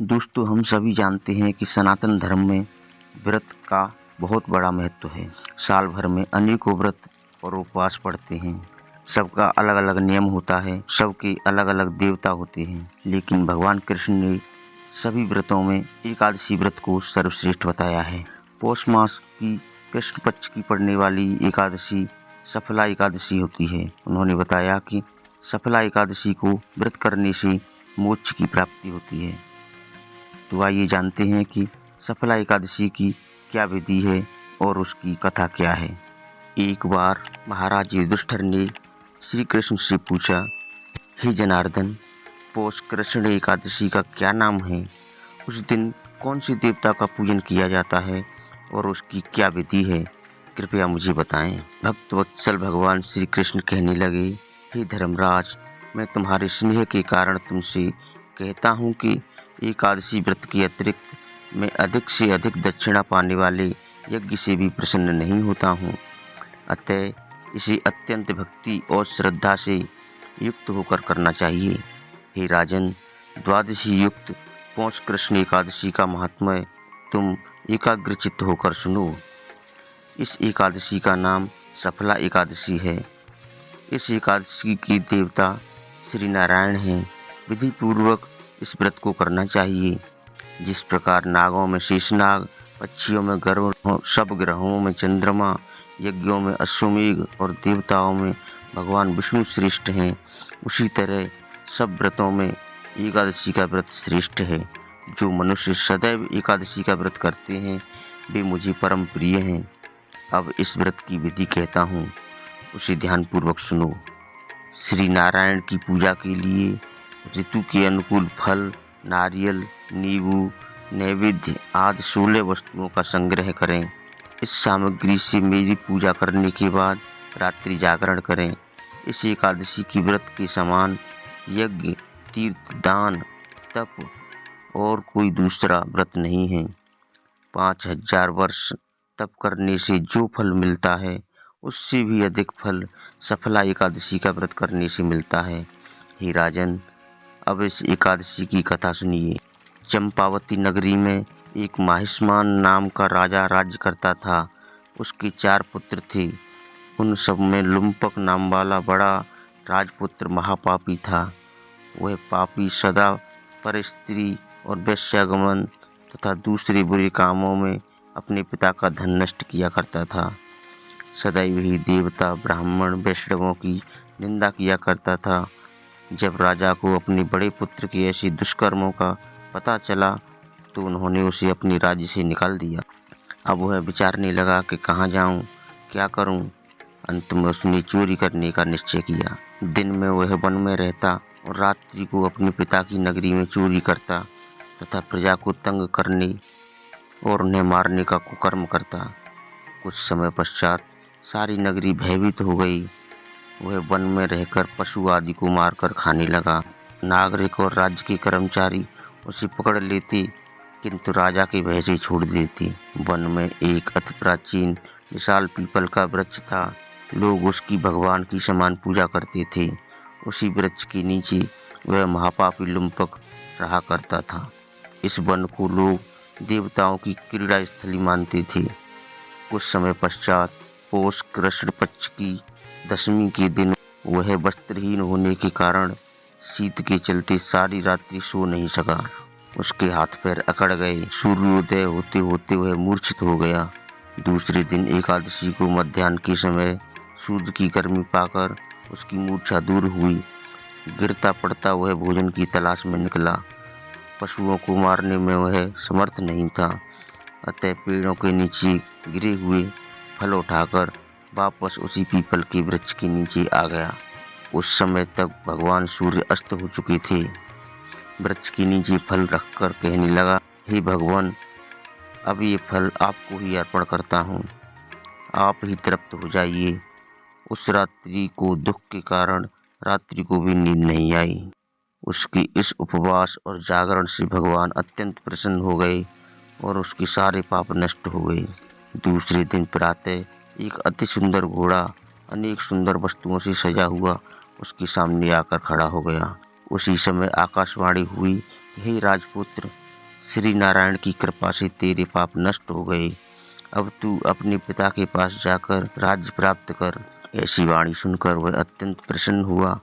दोस्तों, हम सभी जानते हैं कि सनातन धर्म में व्रत का बहुत बड़ा महत्व है। साल भर में अनेकों व्रत और उपवास पड़ते हैं। सबका अलग अलग नियम होता है, सबके अलग अलग देवता होते हैं, लेकिन भगवान कृष्ण ने सभी व्रतों में एकादशी व्रत को सर्वश्रेष्ठ बताया है। पौष मास की कृष्ण पक्ष की पड़ने वाली एकादशी सफला एकादशी होती है। उन्होंने बताया कि सफला एकादशी को व्रत करने से मोक्ष की प्राप्ति होती है। तो आइए जानते हैं कि सफला एकादशी की क्या विधि है और उसकी कथा क्या है। एक बार महाराज युधिष्ठिर ने श्री कृष्ण से पूछा, हे जनार्दन, पौष कृष्ण एकादशी का क्या नाम है? उस दिन कौन से देवता का पूजन किया जाता है और उसकी क्या विधि है? कृपया मुझे बताएं। भक्त वत्सल भगवान श्री कृष्ण कहने लगे, हे धर्मराज, मैं तुम्हारे स्नेह के कारण तुमसे कहता हूँ कि एकादशी व्रत के अतिरिक्त मैं अधिक से अधिक दक्षिणा पाने वाले यज्ञ से भी प्रसन्न नहीं होता हूँ। अतः इसे अत्यंत भक्ति और श्रद्धा से युक्त होकर करना चाहिए। हे राजन, द्वादशी युक्त पौष कृष्ण एकादशी का महात्म्य तुम एकाग्रचित्त होकर सुनो। इस एकादशी का नाम सफला एकादशी है। इस एकादशी के देवता श्री नारायण हैं। विधि पूर्वक इस व्रत को करना चाहिए। जिस प्रकार नागों में शेषनाग, पक्षियों में गरुड़, सब ग्रहों में चंद्रमा, यज्ञों में अश्वमेघ और देवताओं में भगवान विष्णु श्रेष्ठ हैं, उसी तरह सब व्रतों में एकादशी का व्रत श्रेष्ठ है। जो मनुष्य सदैव एकादशी का व्रत करते हैं वे मुझे परम प्रिय हैं। अब इस व्रत की विधि कहता हूँ, उसे ध्यानपूर्वक सुनो। श्री नारायण की पूजा के लिए ऋतु के अनुकूल फल, नारियल, नींबू, नैवेद्य आदि 16 वस्तुओं का संग्रह करें। इस सामग्री से मेरी पूजा करने के बाद रात्रि जागरण करें। इस एकादशी की व्रत के समान यज्ञ, तीर्थ, दान, तप और कोई दूसरा व्रत नहीं है। 5000 वर्ष तप करने से जो फल मिलता है उससे भी अधिक फल सफला एकादशी का व्रत करने से मिलता है। हे राजन, अब इस एकादशी की कथा सुनिए। चंपावती नगरी में एक माहिष्मान नाम का राजा राज्य करता था। उसके 4 पुत्र थे। उन सब में लुम्पक नाम वाला बड़ा राजपुत्र महापापी था। वह पापी सदा पर स्त्री और वेश्यागमन तथा दूसरे बुरे कामों में अपने पिता का धन नष्ट किया करता था। सदैव ही देवता, ब्राह्मण, वैष्णवों की निंदा किया करता था। जब राजा को अपने बड़े पुत्र के ऐसे दुष्कर्मों का पता चला तो उन्होंने उसे अपने राज्य से निकाल दिया। अब वह विचारने लगा कि कहाँ जाऊं, क्या करूं। अंत में उसने चोरी करने का निश्चय किया। दिन में वह वन में रहता और रात्रि को अपने पिता की नगरी में चोरी करता तथा प्रजा को तंग करने और उन्हें मारने का कुकर्म करता। कुछ समय पश्चात सारी नगरी भयभीत हो गई। वह वन में रहकर पशु आदि को मारकर खाने लगा। नागरिक और राज्य के कर्मचारी उसे पकड़ लेते किंतु राजा के भय से छोड़ देते। वन में एक अति प्राचीन विशाल पीपल का वृक्ष था। लोग उसकी भगवान की समान पूजा करते थे। उसी वृक्ष के नीचे वह महापापी लुम्पक रहा करता था। इस वन को लोग देवताओं की क्रीड़ा स्थली मानते थे। कुछ समय पश्चात पौष कृष्ण पक्ष की दशमी के दिन वह वस्त्रहीन होने के कारण शीत के चलते सारी रात्रि सो नहीं सका। उसके हाथ पैर अकड़ गए। सूर्योदय होते होते वह मूर्छित हो गया। दूसरे दिन एकादशी को मध्याह्न के समय सूर्य की गर्मी पाकर उसकी मूर्छा दूर हुई। गिरता पड़ता वह भोजन की तलाश में निकला। पशुओं को मारने में वह समर्थ नहीं था, अतः पेड़ों के नीचे गिरे हुए फल उठाकर वापस उसी पीपल के वृक्ष के नीचे आ गया। उस समय तक भगवान सूर्य अस्त हो चुके थे। वृक्ष के नीचे फल रखकर कहने लगा, हे भगवान, अब ये फल आपको ही अर्पण करता हूँ, आप ही तृप्त हो जाइए। उस रात्रि को दुख के कारण रात्रि को भी नींद नहीं आई। उसके इस उपवास और जागरण से भगवान अत्यंत प्रसन्न हो गए और उसके सारे पाप नष्ट हो गए। दूसरे दिन प्रातः एक अति सुंदर घोड़ा अनेक सुंदर वस्तुओं से सजा हुआ उसके सामने आकर खड़ा हो गया। उसी समय आकाशवाणी हुई, हे राजपुत्र, श्री नारायण की कृपा से तेरे पाप नष्ट हो गए। अब तू अपने पिता के पास जाकर राज्य प्राप्त कर। ऐसी वाणी सुनकर वह अत्यंत प्रसन्न हुआ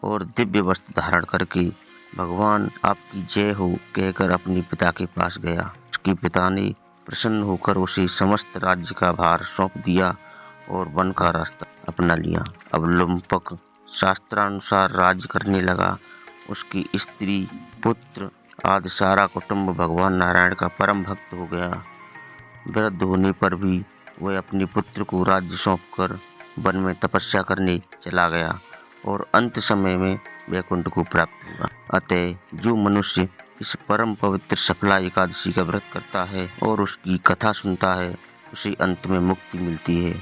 और दिव्य वस्त्र धारण करके भगवान आपकी जय हो कहकर अपने पिता के पास गया। उसके पिता ने प्रसन्न होकर उसे समस्त राज्य का भार सौंप दिया और वन का रास्ता अपना लिया। अब लुम्पक शास्त्रानुसार राज्य करने लगा। उसकी स्त्री, पुत्र आदि सारा कुटुंब भगवान नारायण का परम भक्त हो गया। वृद्ध होने पर भी वह अपने पुत्र को राज्य सौंपकर वन में तपस्या करने चला गया और अंत समय में वैकुंठ को प्राप्त हुआ। अतः जो मनुष्य इस परम पवित्र सफला एकादशी का व्रत करता है और उसकी कथा सुनता है, उसे अंत में मुक्ति मिलती है।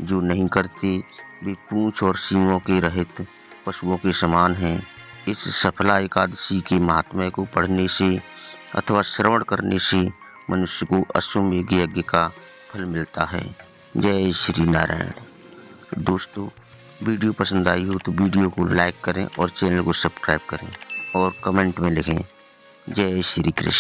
जो नहीं करते वे पूंछ और सींगों के रहित पशुओं के समान हैं। इस सफला एकादशी के महात्म्य को पढ़ने से अथवा श्रवण करने से मनुष्य को अश्वमेध यज्ञ का फल मिलता है। जय श्री नारायण। दोस्तों, वीडियो पसंद आई हो तो वीडियो को लाइक करें और चैनल को सब्सक्राइब करें और कमेंट में लिखें जय श्री कृष्ण।